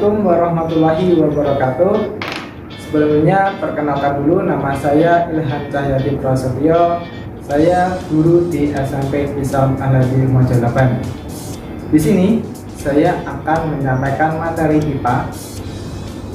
Assalamualaikum warahmatullahi wabarakatuh. Sebelumnya perkenalkan dulu, nama saya Ilham Cahyadi Prasetyo. Saya guru di SMP Islam Al-Hadi Mojo 8. Di sini saya akan menyampaikan materi IPA,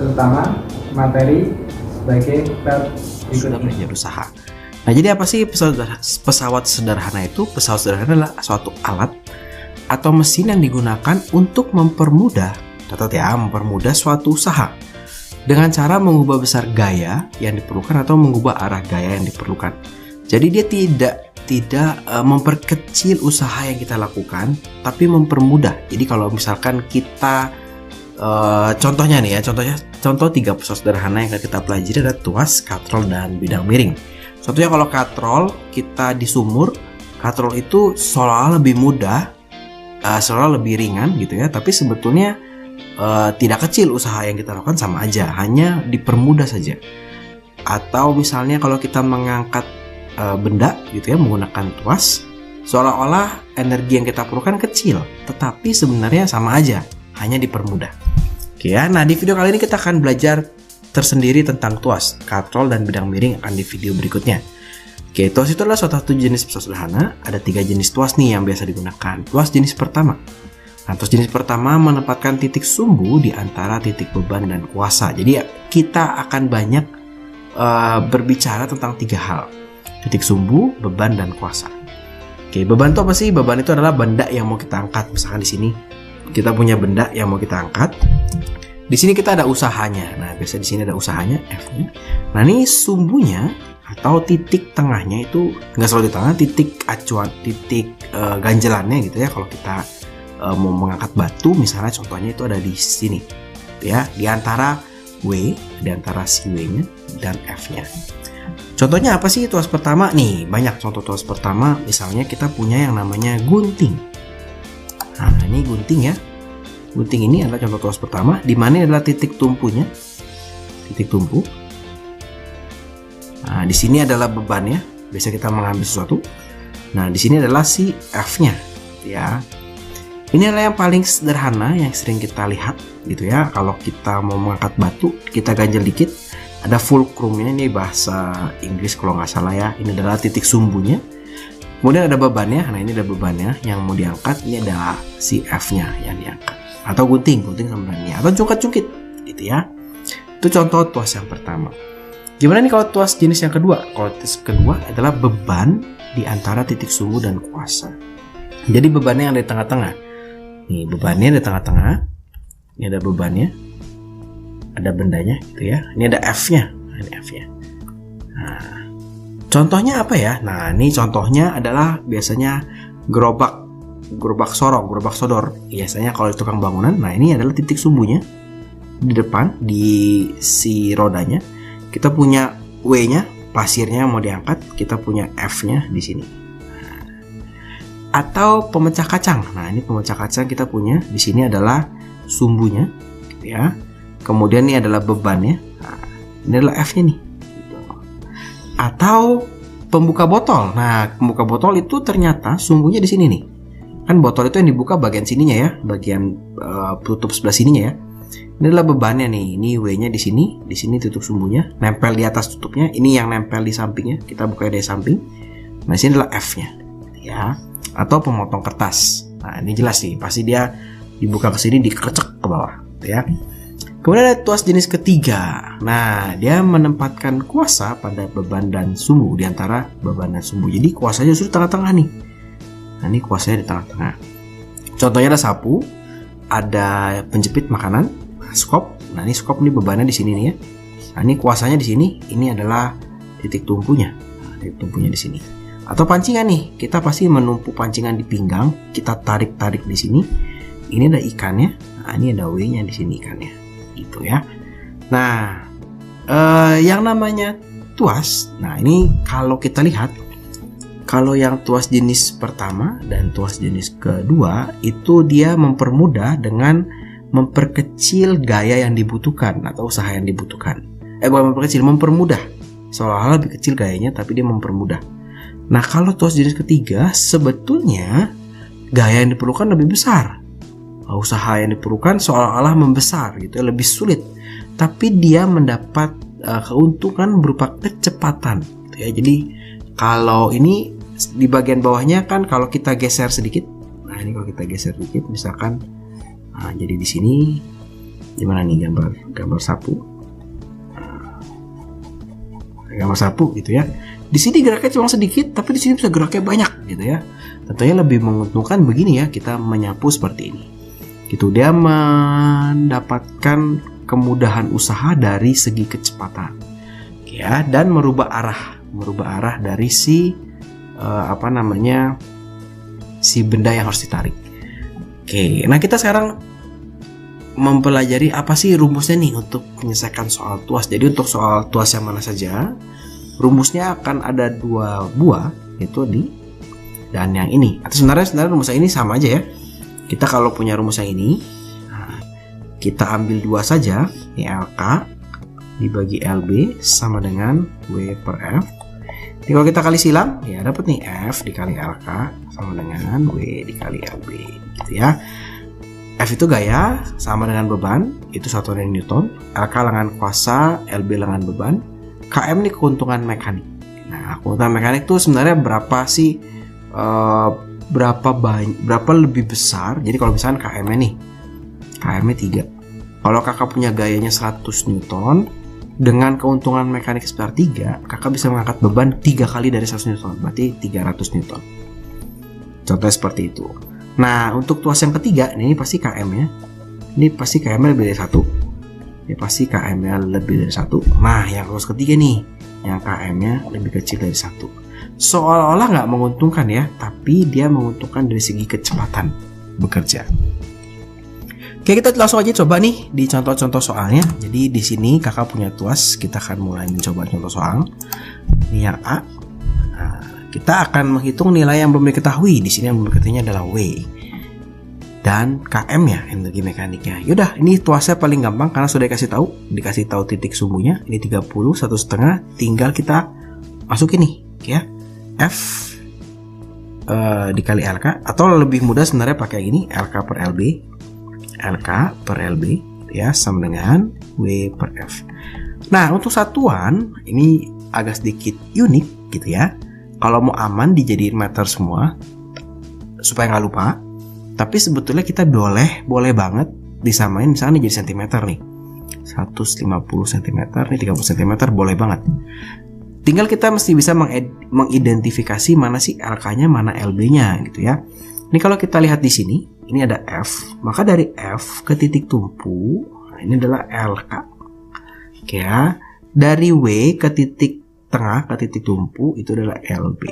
terutama materi sebagai bab sudah belajar usaha. Nah, jadi apa sih pesawat sederhana itu? Pesawat sederhana adalah suatu alat atau mesin yang digunakan untuk mempermudah suatu usaha dengan cara mengubah besar gaya yang diperlukan atau mengubah arah gaya yang diperlukan. Jadi dia tidak memperkecil usaha yang kita lakukan, tapi mempermudah. Jadi kalau misalkan kita contoh 3 pesawat sederhana yang akan kita pelajari adalah tuas, katrol, dan bidang miring. Contohnya kalau katrol kita di sumur, katrol itu seolah lebih mudah, seolah lebih ringan gitu ya, tapi sebetulnya tidak kecil usaha yang kita lakukan, sama aja, hanya dipermudah saja. Atau misalnya kalau kita mengangkat benda gitu ya menggunakan tuas, seolah-olah energi yang kita perlukan kecil, tetapi sebenarnya sama aja, hanya dipermudah. Oke ya, nah di video kali ini kita akan belajar tersendiri tentang tuas, katrol, dan bidang miring akan di video berikutnya. Oke, tuas itu adalah suatu jenis pesawat sederhana. Ada 3 jenis tuas nih yang biasa digunakan. Tuas jenis pertama. Nah, tuas jenis pertama menempatkan titik sumbu di antara titik beban dan kuasa. Jadi kita akan banyak berbicara tentang 3 hal. Titik sumbu, beban, dan kuasa. Oke, beban itu apa sih? Beban itu adalah benda yang mau kita angkat. Misalkan di sini kita punya benda yang mau kita angkat. Di sini kita ada usahanya. Nah, biasa di sini ada usahanya, F-nya. Nah, ini sumbunya atau titik tengahnya itu nggak selalu di tengah, titik acuan, titik ganjelannya gitu ya. Kalau kita mau mengangkat batu, misalnya contohnya itu ada di sini, ya, di antara W, di antara si W-nya dan F-nya. Contohnya apa sih tuas pertama? Nih, banyak contoh tuas pertama. Misalnya kita punya yang namanya gunting. Nah, ini gunting ya. Gunting ini adalah contoh tuas pertama, di mana adalah titik tumpunya, titik tumpu. Nah, di sini adalah bebannya. Biasa kita mengambil sesuatu. Nah, di sini adalah si F-nya, ya. Ini adalah yang paling sederhana yang sering kita lihat, gitu ya. Kalau kita mau mengangkat batu, kita ganjel dikit. Ada fulcrumnya, ini bahasa Inggris kalau nggak salah ya. Ini adalah titik sumbunya. Kemudian ada bebannya. Nah, ini ada bebannya yang mau diangkat. Ini adalah si F-nya yang diangkat. Atau gunting sama ini. Atau cungkit-cungkit, gitu ya. Itu contoh tuas yang pertama. Gimana nih kalau tuas jenis yang kedua? Kalau tuas kedua adalah beban di antara titik sumbu dan kuasa. Jadi bebannya yang di tengah-tengah. Nih, bebannya di tengah-tengah. Ini ada bebannya. Ada bendanya gitu ya. Ini ada F-nya. Ini F-nya. Nah, contohnya apa ya? Nah, ini contohnya adalah biasanya gerobak sodor. Biasanya kalau di tukang bangunan, nah ini adalah titik sumbunya di depan di si rodanya. Kita punya W-nya, pasirnya mau diangkat, kita punya F-nya di sini. Atau pemecah kacang. Nah, ini pemecah kacang kita punya di sini adalah sumbunya, gitu ya. Kemudian ini adalah bebannya. Nah, ini adalah F-nya nih. Atau pembuka botol. Nah, pembuka botol itu ternyata sumbunya di sini nih. Kan botol itu yang dibuka bagian sininya ya, bagian tutup sebelah sininya ya. Ini adalah bebannya nih. Ini W-nya di sini tutup sumbunya, nempel di atas tutupnya. Ini yang nempel di sampingnya, kita buka dari samping. Nah, ini adalah F-nya, ya. Atau pemotong kertas. Nah, ini jelas nih, pasti dia dibuka ke sini, dikerecek ke bawah, ya. Kemudian ada tuas jenis ketiga. Nah, dia menempatkan kuasa pada beban dan sumbu, di antara beban dan sumbu. Jadi kuasanya justru tengah-tengah nih. Nah, ini kuasanya di tengah-tengah. Contohnya ada sapu, ada penjepit makanan, skop. Nah, ini skop, ini bebannya di sini nih ya. Nah, ini kuasanya di sini. Ini adalah titik tumpunya. Nah, titik tumpunya di sini. Atau pancingan nih. Kita pasti menumpuk pancingan di pinggang. Kita tarik-tarik di sini. Ini ada ikannya. Nah, ini ada W-nya di sini ikannya. Gitu ya. Nah, yang namanya tuas. Nah, ini kalau kita lihat, kalau yang tuas jenis pertama dan tuas jenis kedua itu dia mempermudah dengan memperkecil gaya yang dibutuhkan atau usaha yang dibutuhkan. Bukan memperkecil, mempermudah. Seolah-olah lebih kecil gayanya, tapi dia mempermudah. Nah, kalau tuas jenis ketiga sebetulnya gaya yang diperlukan lebih besar. usaha yang diperlukan seolah-olah membesar gitu, lebih sulit, tapi dia mendapat keuntungan berupa kecepatan gitu ya. Jadi kalau ini di bagian bawahnya kan kalau kita geser sedikit, nah ini kalau kita geser sedikit misalkan, jadi di sini gimana nih gambar sapu, gambar sapu gitu ya. Di sini geraknya cuma sedikit, tapi di sini bisa geraknya banyak gitu ya. Tentunya lebih menguntungkan begini ya, kita menyapu seperti ini. Gitu, dia mendapatkan kemudahan usaha dari segi kecepatan, ya, dan merubah arah dari si si benda yang harus ditarik. Oke, nah kita sekarang mempelajari apa sih rumusnya nih untuk menyelesaikan soal tuas. Jadi untuk soal tuas yang mana saja, rumusnya akan ada 2 buah, yaitu di dan yang ini. Atau sebenarnya rumusnya ini sama aja ya. Kita kalau punya rumus yang ini, kita ambil 2 saja, ini LK dibagi LB sama dengan W per F. Jadi kalau kita kali silang, ya dapat nih F dikali LK sama dengan W dikali LB, gitu ya. F itu gaya sama dengan beban, itu satuan Newton. LK lengan kuasa, LB lengan beban. KM ini keuntungan mekanik. Nah, keuntungan mekanik itu sebenarnya berapa sih? Berapa lebih besar? Jadi kalau misalnya KM-nya nih, KM-nya 3. Kalau kakak punya gayanya 100 Newton dengan keuntungan mekanik sebesar 3, kakak bisa mengangkat beban 3 kali dari 100 Newton, berarti 300 Newton. Contohnya seperti itu. Nah, untuk tuas yang ketiga, ini pasti KM-nya. Ini pasti KM-nya lebih dari 1. Ini pasti KM-nya lebih dari 1. Nah, yang tuas ketiga nih, yang KM-nya lebih kecil dari 1. Seolah-olah nggak menguntungkan ya, tapi dia menguntungkan dari segi kecepatan bekerja. Oke, kita langsung aja coba nih di contoh-contoh soalnya. Jadi di sini kakak punya tuas, kita akan mulai mencoba contoh soal. Ini yang A. Nah, kita akan menghitung nilai yang belum diketahui. Di sini yang belum diketahuinya adalah W dan KM ya, energi mekaniknya. Yaudah, ini tuasnya paling gampang karena sudah dikasih tahu titik sumbunya. Ini 30, 1,5. Tinggal kita masukin nih, ya. F dikali LK, atau lebih mudah sebenarnya pakai gini, LK per LB ya sama dengan W per F. Nah, untuk satuan ini agak sedikit unik gitu ya. Kalau mau aman dijadiin meter semua supaya nggak lupa. Tapi sebetulnya kita boleh banget disamain misalnya jadi cm nih. 150 cm, nih 30 cm boleh banget. Tinggal kita mesti bisa mengidentifikasi mana sih LK-nya, mana LB-nya gitu ya. Ini kalau kita lihat di sini, ini ada F. Maka dari F ke titik tumpu, nah ini adalah LK. Oke ya. Dari W ke titik tengah ke titik tumpu itu adalah LB.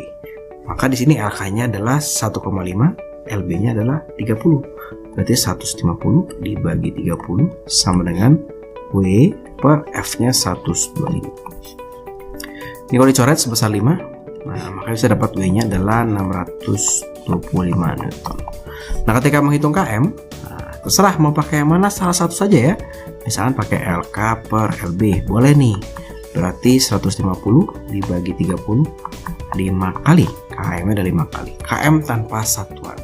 Maka di sini LK-nya adalah 1,5, LB-nya adalah 30. Berarti 150 dibagi 30 sama dengan W per F-nya 125. Ini kalau dicoret sebesar 5, nah maka bisa dapat W-nya adalah 625 Newton. Nah, ketika menghitung KM, terserah mau pakai yang mana, salah satu saja ya. Misalkan pakai LK per LB, boleh nih. Berarti 150 dibagi 30, 5 kali. KM-nya ada 5 kali. KM tanpa satuan.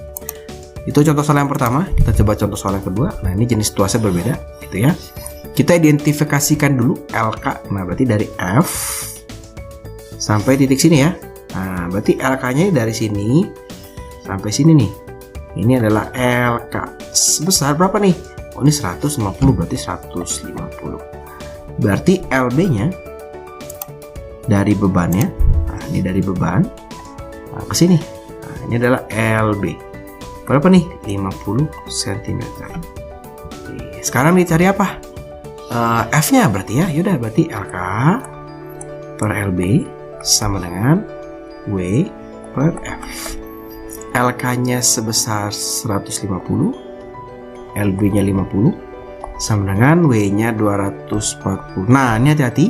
Itu contoh soal yang pertama. Kita coba contoh soal yang kedua. Nah, ini jenis tuasnya berbeda gitu ya. Kita identifikasikan dulu LK. Nah, berarti dari F sampai titik sini ya. Nah, berarti LK-nya dari sini sampai sini nih. Ini adalah LK. Sebesar berapa nih? Oh, ini 150, berarti 150. Berarti LB-nya dari bebannya. Nah, ini dari beban. Nah, ke sini. Nah, ini adalah LB. Berapa nih? 50 cm. Oke, sekarang dicari apa? F-nya berarti ya. Yaudah, berarti LK per LB sama dengan W per F. LK-nya sebesar 150, LB-nya 50, sama dengan W-nya 240. Nah, ini hati-hati.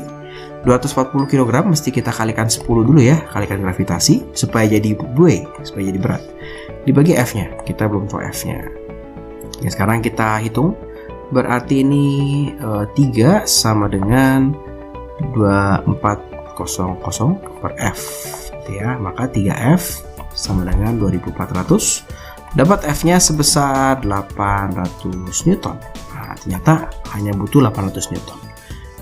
240 kg mesti kita kalikan 10 dulu ya, kalikan gravitasi supaya jadi W, supaya jadi berat. Dibagi F-nya, kita belum tahu F-nya. Ya, sekarang kita hitung. Berarti ini 3 sama dengan 2400 per F ya, maka 3F sama dengan 2400 dapat F-nya sebesar 800 Newton. Nah, ternyata hanya butuh 800 Newton.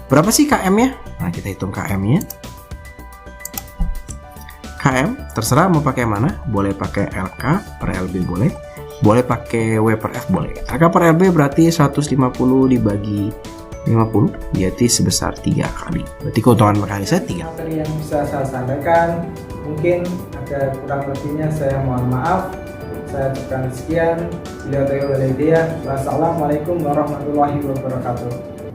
Berapa sih KM-nya? Nah, kita hitung KM-nya. KM terserah mau pakai mana, boleh pakai LK per LB boleh pakai W per F boleh. LK per LB berarti 150 dibagi 50 berarti sebesar 3 kali. Berarti keuntungan mekanisnya 3. Materi yang bisa saya sampaikan, mungkin ada kurang lebihnya saya mohon maaf. Saya ucapkan sekian. Wassalamualaikum warahmatullahi wabarakatuh.